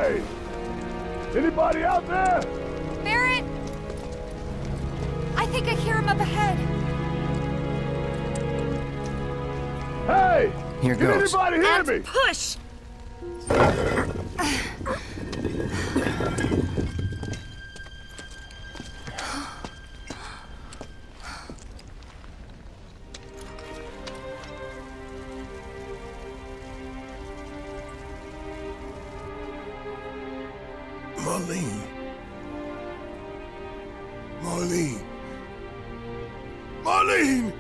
Hey! Anybody out there? Barrett! I think I hear him up ahead. Hey! Here Can goes. anybody hear And me? push! Marlene. Marlene. Marlene!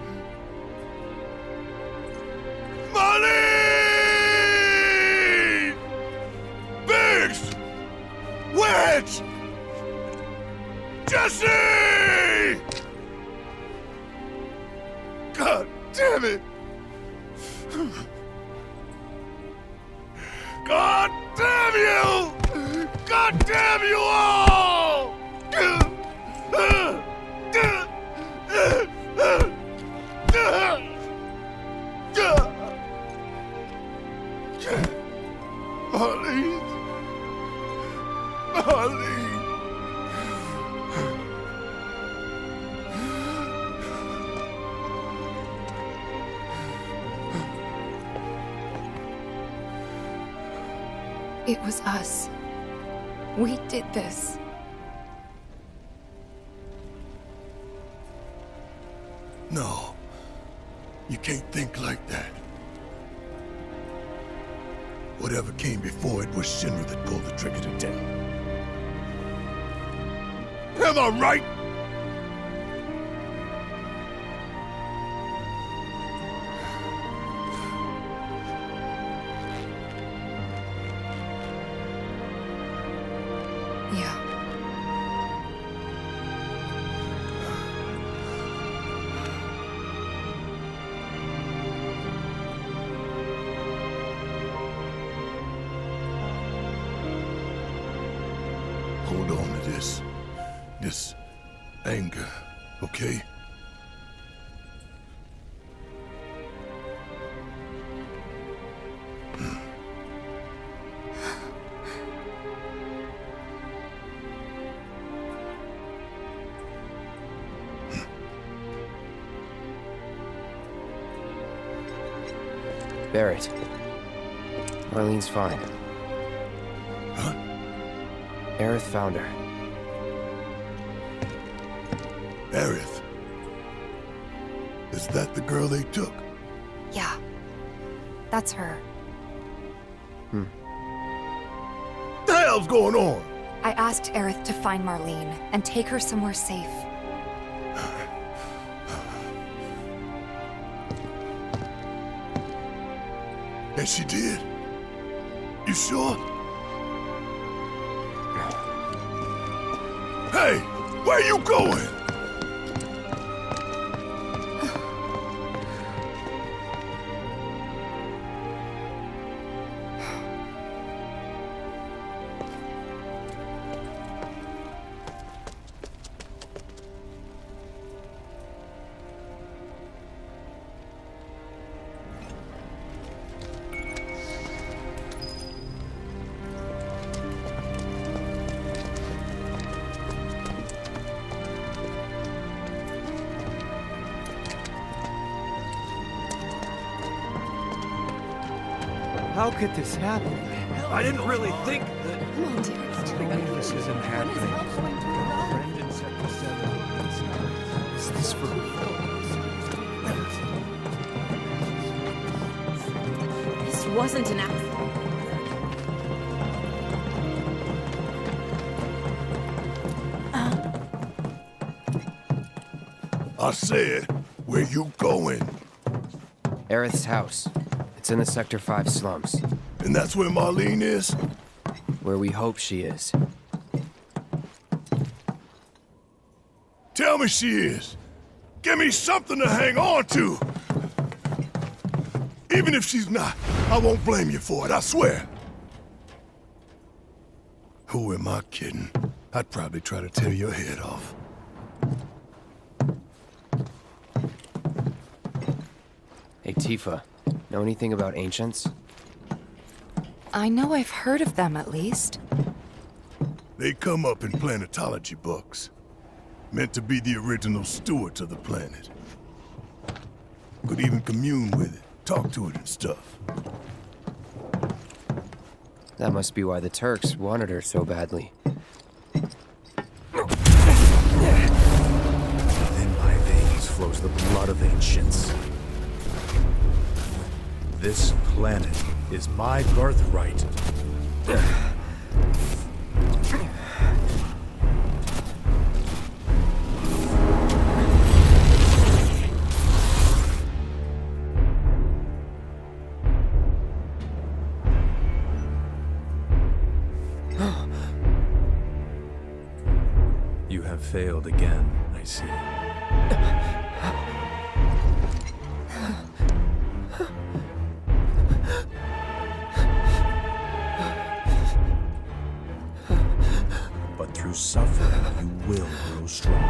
Marlene! Biggs! Wedge! Jesse! God damn it! God damn you! God damn you all! Marlene. Marlene. It was us. We did this. No. You can't think like that. Whatever came before it was Shinra that pulled the trigger today. Am I right? Yeah. Hold on to this anger, okay? Barrett. Marlene's fine. Huh? Aerith found her. Aerith. Is that the girl they took? Yeah. That's her. What the hell's going on? I asked Aerith to find Marlene and take her somewhere safe. And she did? You sure? Hey, where you going? How could this happen? I didn't really think that... This isn't happening. Friend in Sector 7. Is this for This wasn't an accident. I said, where you going? Aerith's house. It's in the Sector 5 slums, And that's where Marlene is? where we hope she is. Tell me she is. Give me something to hang on to. Even if she's not, I won't blame you for it, I swear. Who am I kidding? I'd probably try to tear your head off. Hey, Tifa. Know anything about ancients? I know I've heard of them at least. They come up in planetology books. Meant to be the original stewards of the planet. Could even commune with it, talk to it and stuff. That must be why the Turks wanted her so badly. Within my veins flows the blood of ancients. This planet is my birthright. You have failed again, I see. But through suffering, you will grow strong.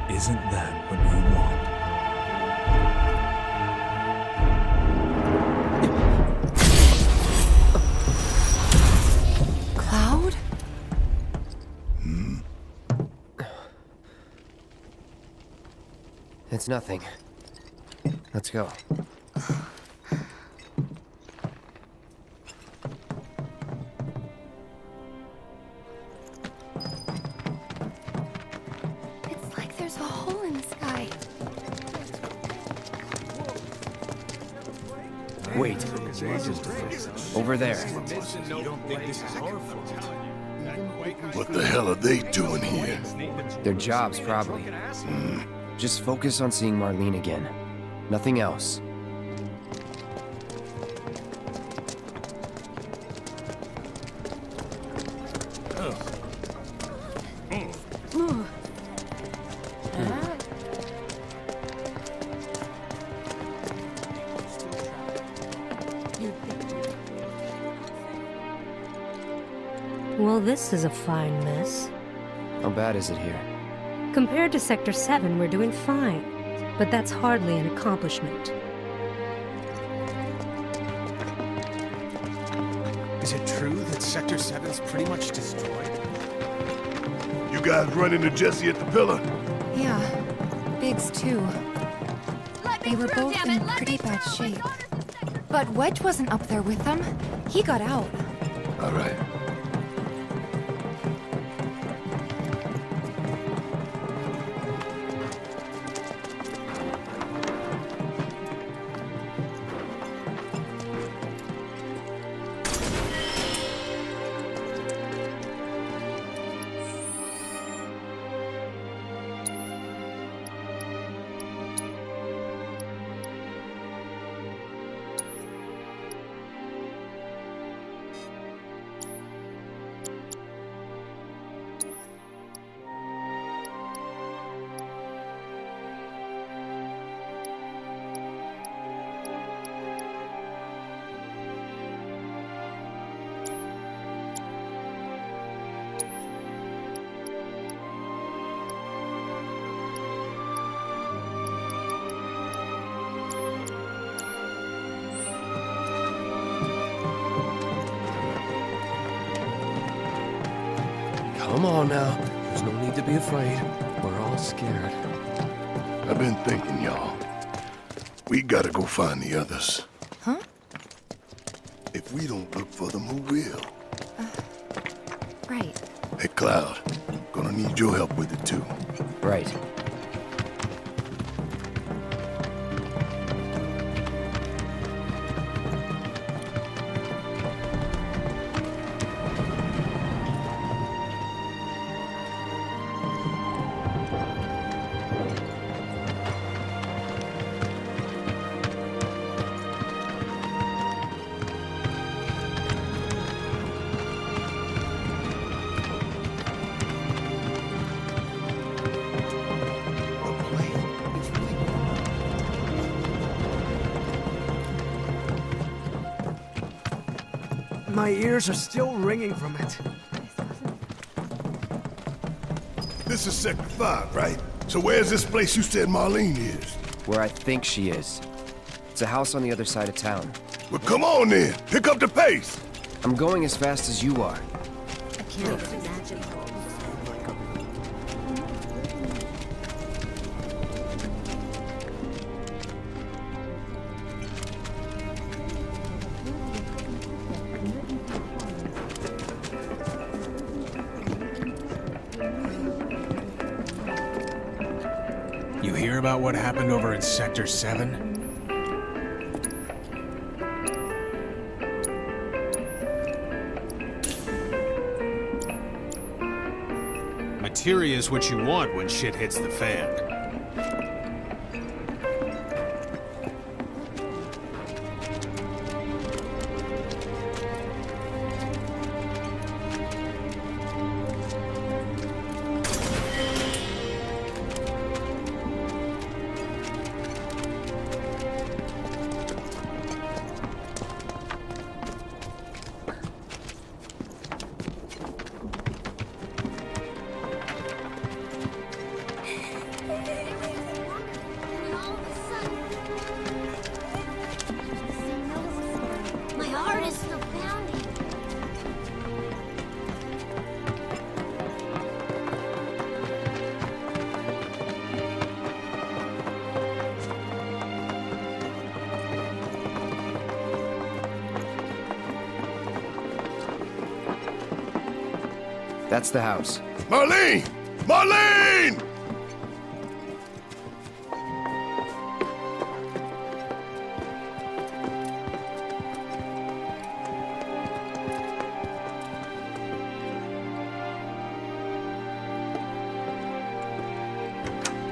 Isn't that what you want? Cloud? It's nothing. Let's go. It's like there's a hole in the sky. Wait. Over there. What the hell are they doing here? Their jobs, probably. Just focus on seeing Marlene again. Nothing else. Well, this is a fine mess. How bad is it here? Compared to Sector 7, we're doing fine. But that's hardly an accomplishment. Is it true that Sector 7's pretty much destroyed? You guys run into Jesse at the pillar? Yeah, Biggs too. They were both in pretty bad shape. But Wedge wasn't up there with them. He got out. All right. Come on now. There's no need to be afraid. We're all scared. I've been thinking, y'all. We gotta go find the others. Huh? If we don't look for them, who will? Right. Hey, Cloud. Gonna need your help with it, too. Right. My ears are still ringing from it. This is Sector 5, right? So where's this place you said Marlene is? where I think she is. It's a house on the other side of town. Well, come on then. Pick up the pace. I'm going as fast as you are. I can't even imagine. You hear about what happened over in Sector 7? Materia is what you want when shit hits the fan. My heart is still pounding. That's the house. Marlene! Marlene!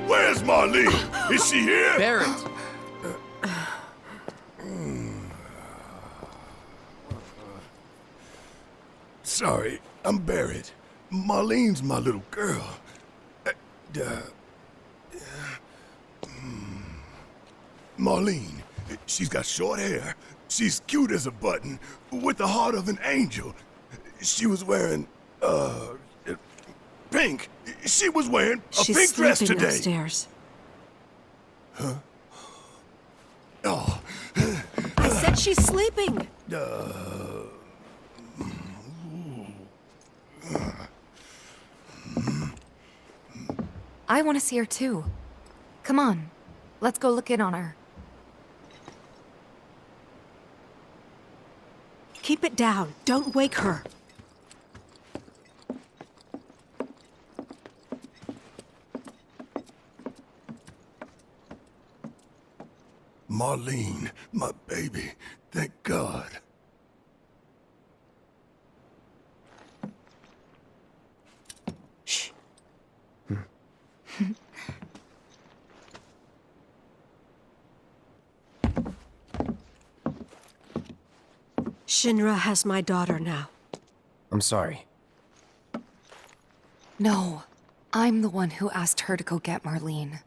Where's Marlene? Is she here? Barrett! Sorry, I'm Barrett. Marlene's my little girl. Marlene, she's got short hair. She's cute as a button, with the heart of an angel. She was wearing, pink. She was wearing a pink dress sleeping today. upstairs. Oh, I said she's sleeping. I want to see her too. Come on, let's go look in on her. Keep it down. Don't wake her. Marlene, my baby. Thank God. Shh. Shinra has my daughter now. I'm sorry. No, I'm the one who asked her to go get Marlene.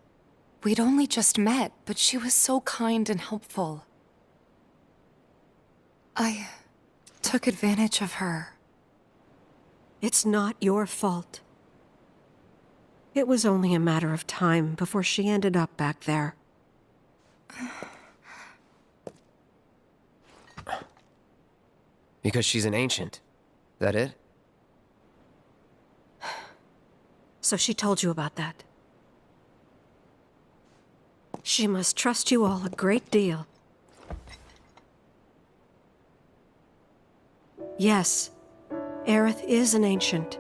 We'd only just met, but she was so kind and helpful. I took advantage of her. It's not your fault. It was only a matter of time before she ended up back there. Because she's an ancient. That it? So she told you about that. She must trust you all a great deal. Yes, Aerith is an ancient.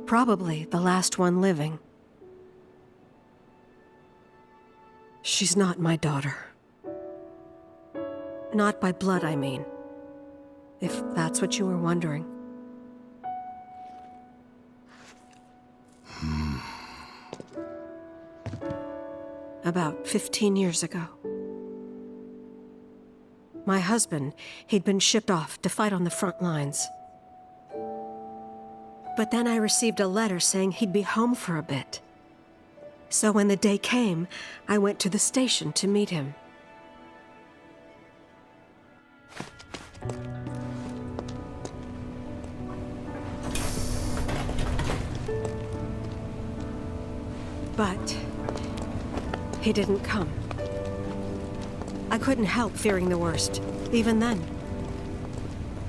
Probably the last one living. She's not my daughter. Not by blood, I mean. If that's what you were wondering. About 15 years ago. My husband, he'd been shipped off to fight on the front lines. But then I received a letter saying he'd be home for a bit. So when the day came, I went to the station to meet him. But He didn't come. I couldn't help fearing the worst, even then.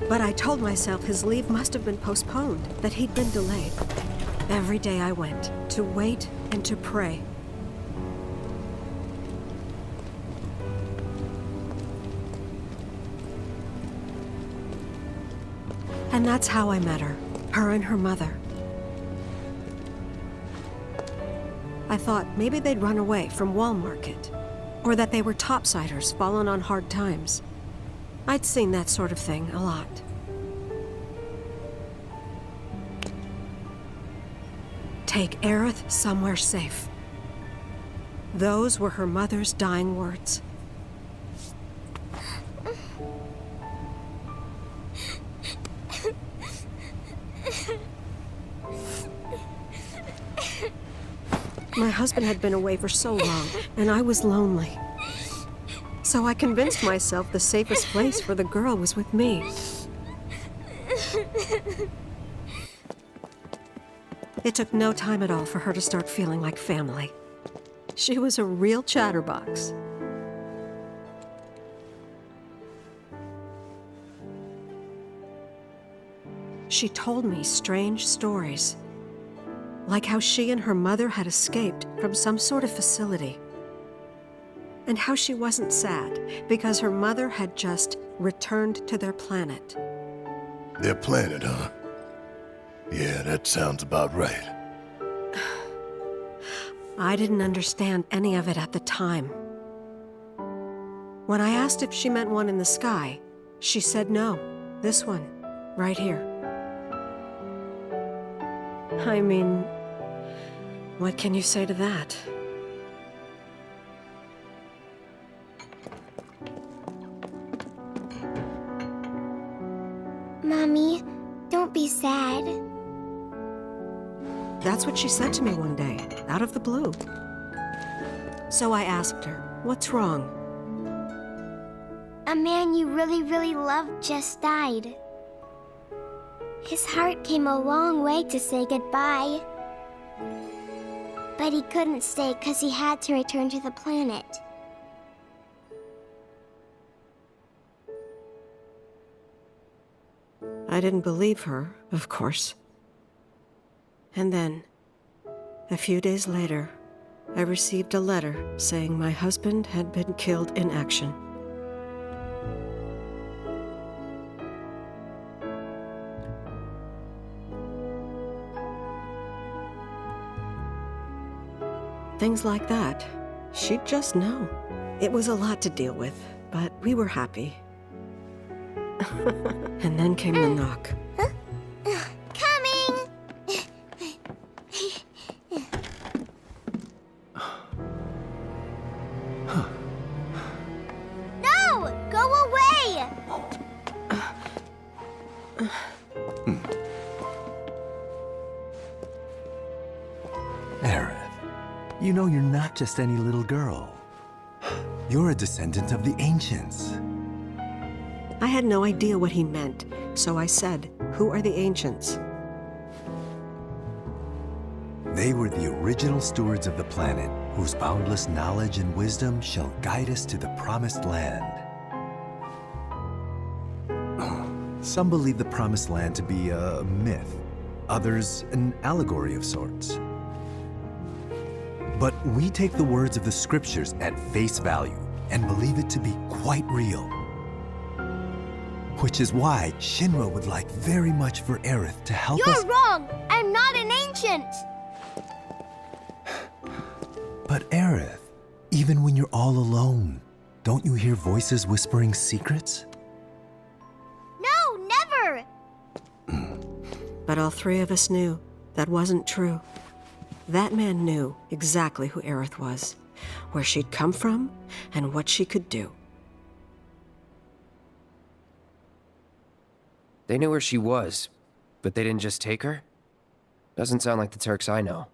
But I told myself his leave must have been postponed, that he'd been delayed. Every day I went, to wait and to pray. And that's how I met her and her mother. I thought maybe they'd run away from Wall Market, or that they were topsiders fallen on hard times. I'd seen that sort of thing a lot. Take Aerith somewhere safe. Those were her mother's dying words. My husband had been away for so long, and I was lonely. So I convinced myself the safest place for the girl was with me. It took no time at all for her to start feeling like family. She was a real chatterbox. She told me strange stories, like how she and her mother had escaped from some sort of facility, and how she wasn't sad because her mother had just returned to their planet. Their planet, huh? Yeah, that sounds about right. I didn't understand any of it at the time. When I asked if she meant one in the sky, she said no. This one, right here. I mean, what can you say to that? Mommy, don't be sad. That's what she said to me one day, out of the blue. So I asked her, what's wrong? A man you really, really loved just died. His heart came a long way to say goodbye. But he couldn't stay because he had to return to the planet. I didn't believe her, of course. And then, a few days later, I received a letter saying my husband had been killed in action. Things like that, she'd just know. It was a lot to deal with, but we were happy. And then came the knock. Coming! No! Go away! Aerith, you know you're not just any little girl. You're a descendant of the Ancients. I had no idea what he meant, so I said, "Who are the Ancients?" They were the original stewards of the planet, whose boundless knowledge and wisdom shall guide us to the Promised Land. Some believe the Promised Land to be a myth, others an allegory of sorts. But we take the words of the scriptures at face value and believe it to be quite real. Which is why Shinra would like very much for Aerith to help us— You're wrong! I'm not an ancient! But Aerith, even when you're all alone, don't you hear voices whispering secrets? No, never! But all three of us knew that wasn't true. That man knew exactly who Aerith was, where she'd come from, and what she could do. They knew where she was, but they didn't just take her? Doesn't sound like the Turks I know.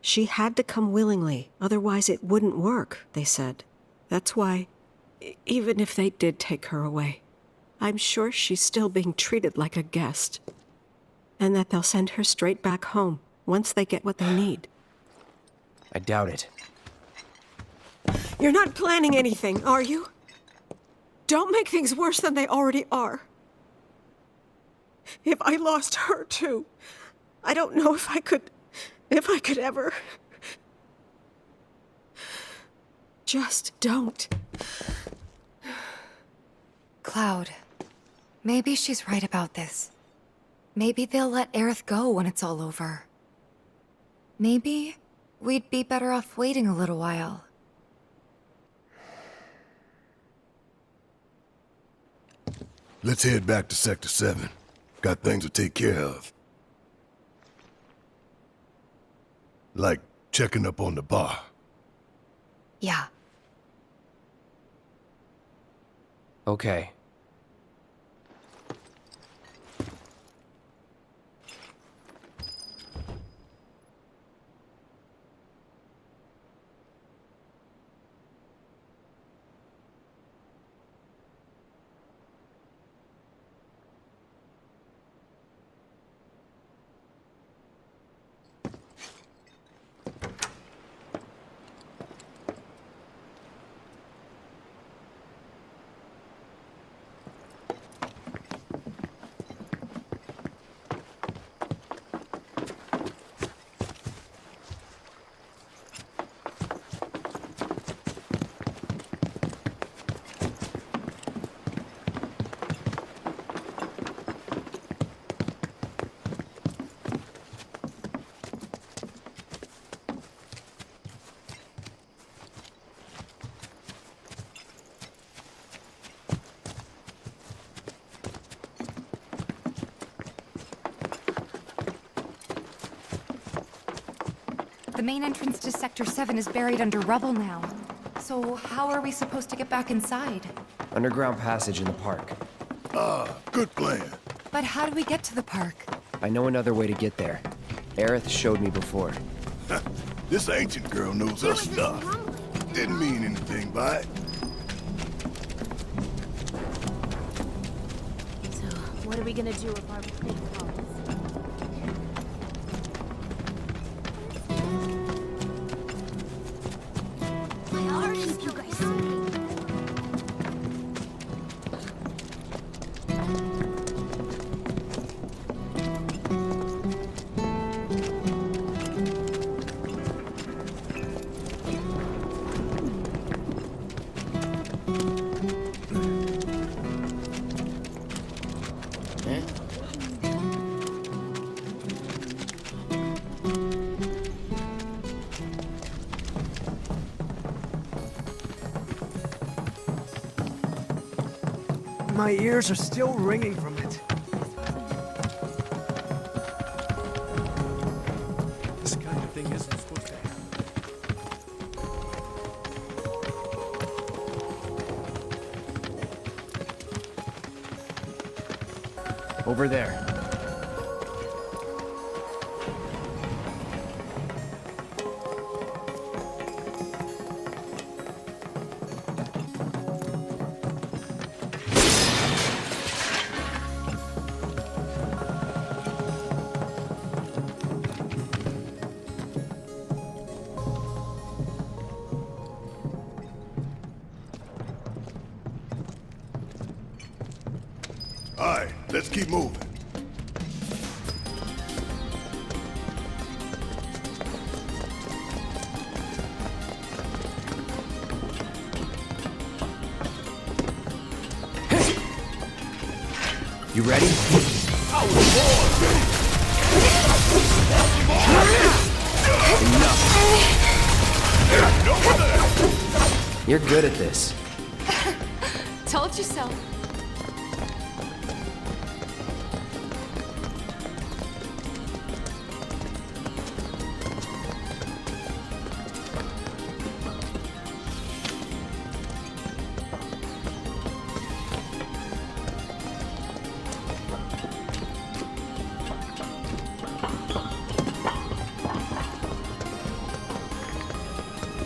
She had to come willingly, otherwise it wouldn't work, they said. That's why, even if they did take her away, I'm sure she's still being treated like a guest. And that they'll send her straight back home once they get what they need. I doubt it. You're not planning anything, are you? Don't make things worse than they already are. If I lost her too, I don't know if I could ever. Just don't. Cloud, maybe she's right about this. Maybe they'll let Aerith go when it's all over. Maybe we'd be better off waiting a little while. Let's head back to Sector 7. Got things to take care of. Like checking up on the bar. Yeah. Okay. The main entrance to Sector 7 is buried under rubble now. So how are we supposed to get back inside? Underground passage in the park. Good plan. But how do we get to the park? I know another way to get there. Aerith showed me before. This ancient girl knows her stuff. Didn't mean anything by it. So, what are we gonna do if our plane falls? My ears are still ringing from it. This kind of thing isn't supposed to happen. Over there. All right, let's keep moving. You ready? Enough. You're good at this. Told you so.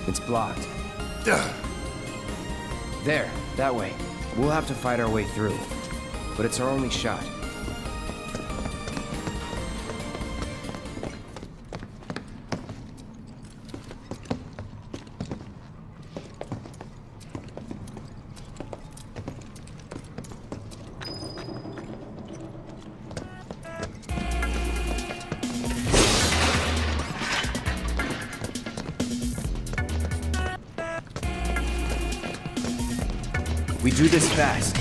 It's blocked. There, that way. We'll have to fight our way through. But it's our only shot. We do this fast.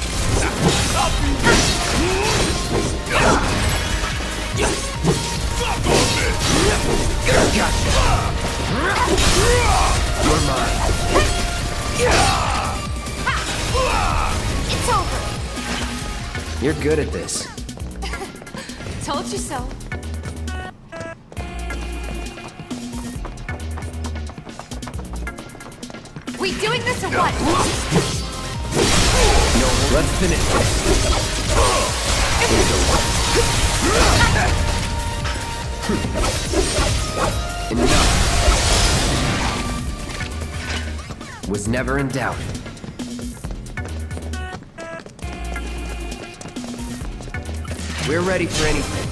You're mine. It's over. You're good at this. Told you so. We doing this or what? No, let's finish this. Enough. Was never in doubt. We're ready for anything.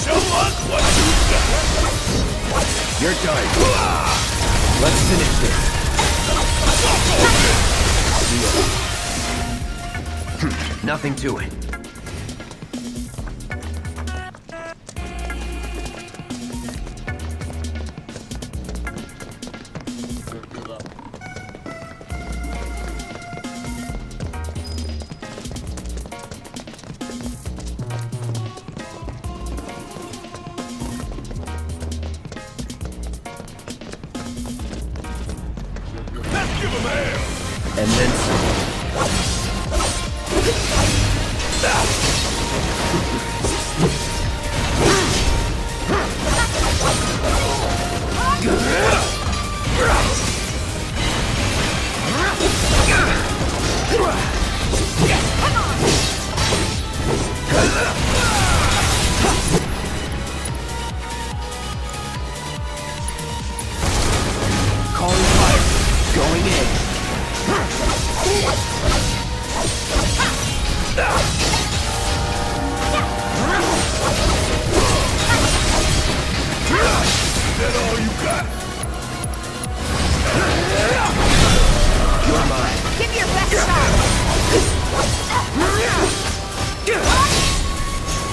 Show us what you You're done. Let's finish this. Nothing to it. And then some. Calling fire. Going in. Is that all you got? You're mine. Give me your best shot.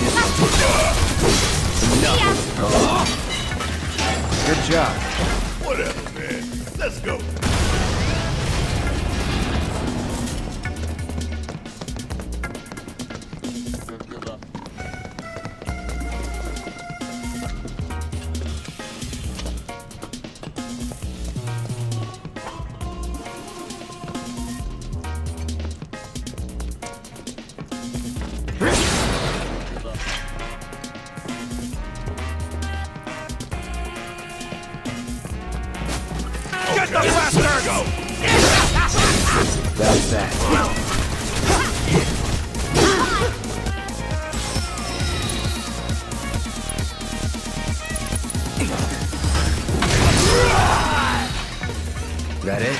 Enough. Good job. Whatever, man. Let's go. Get the bastard! Go! That's that. That it?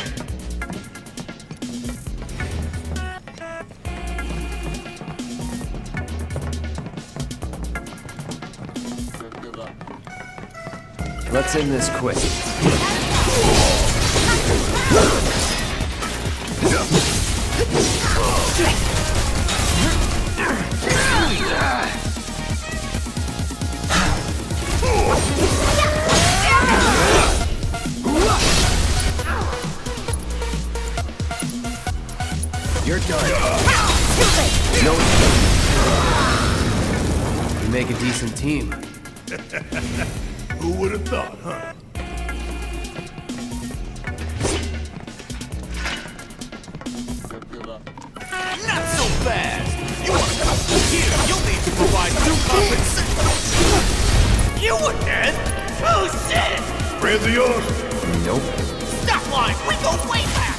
Let's end this quick. You're done. No. We make a decent team. Who would have thought, huh? Not so fast! You want to come here, you'll need to provide due compensation! You again? Oh shit! Friends of yours? Nope. Stop lying! We go way back!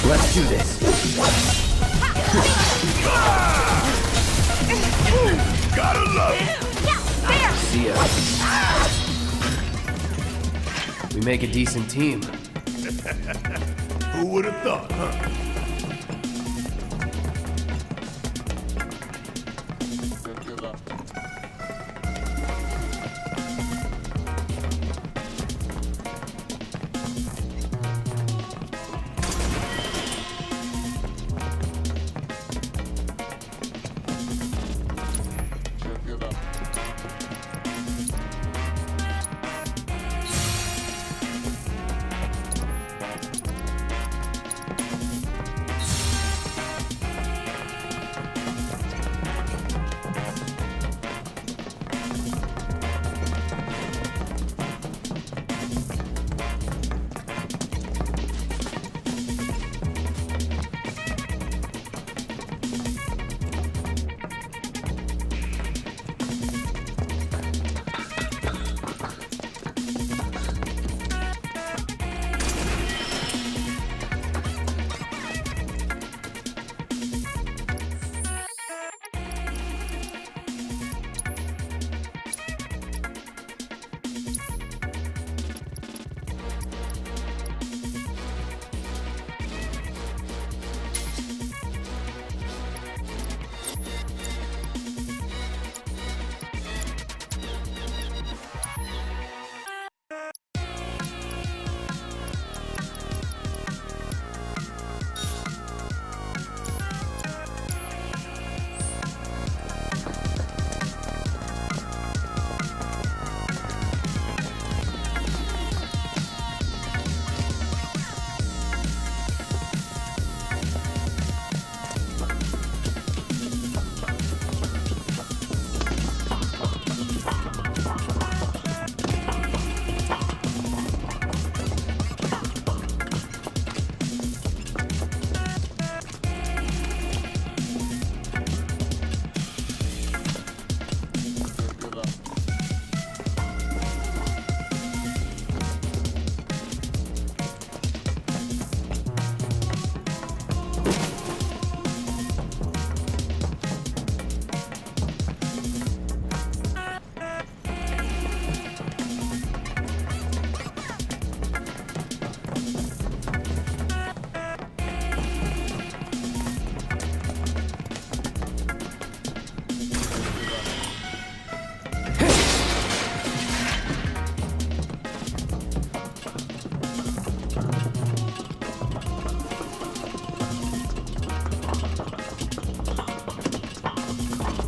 Let's do this. Gotta love it! See ya. We make a decent team. Who would have thought, huh?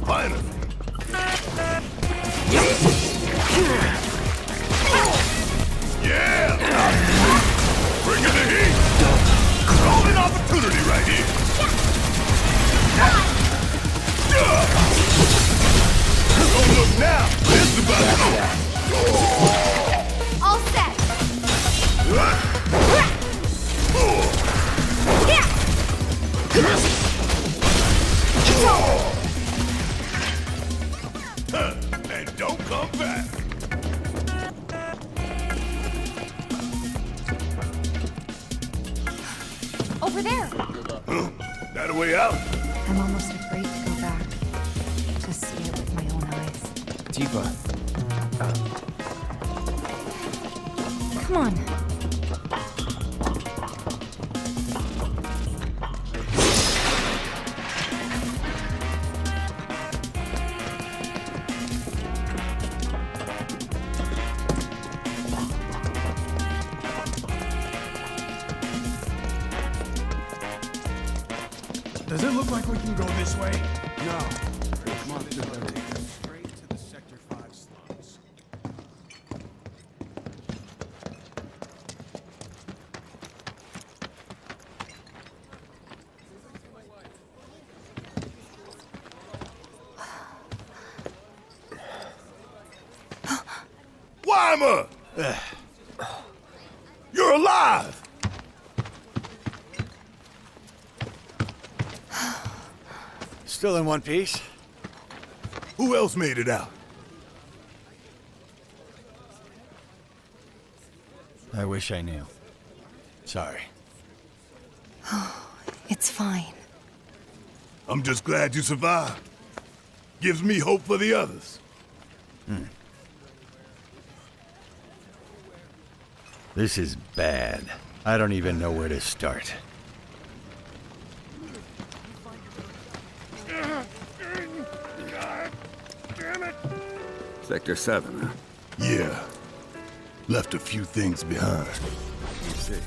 Finally. Yeah! Bring in the heat! Golden opportunity right here! Don't look now! This is about to go! All set! And don't come back! Over there! That a way out? I'm almost afraid to go back. To see it with my own eyes. Tifa. Come on. Does it look like we can go this way? No. Come on, straight to the Sector 5 slums. Weimer! You're alive! Still in one piece? Who else made it out? I wish I knew. Sorry. It's fine. I'm just glad you survived. Gives me hope for the others. This is bad. I don't even know where to start. Sector 7, huh? Yeah. Left a few things behind. You see.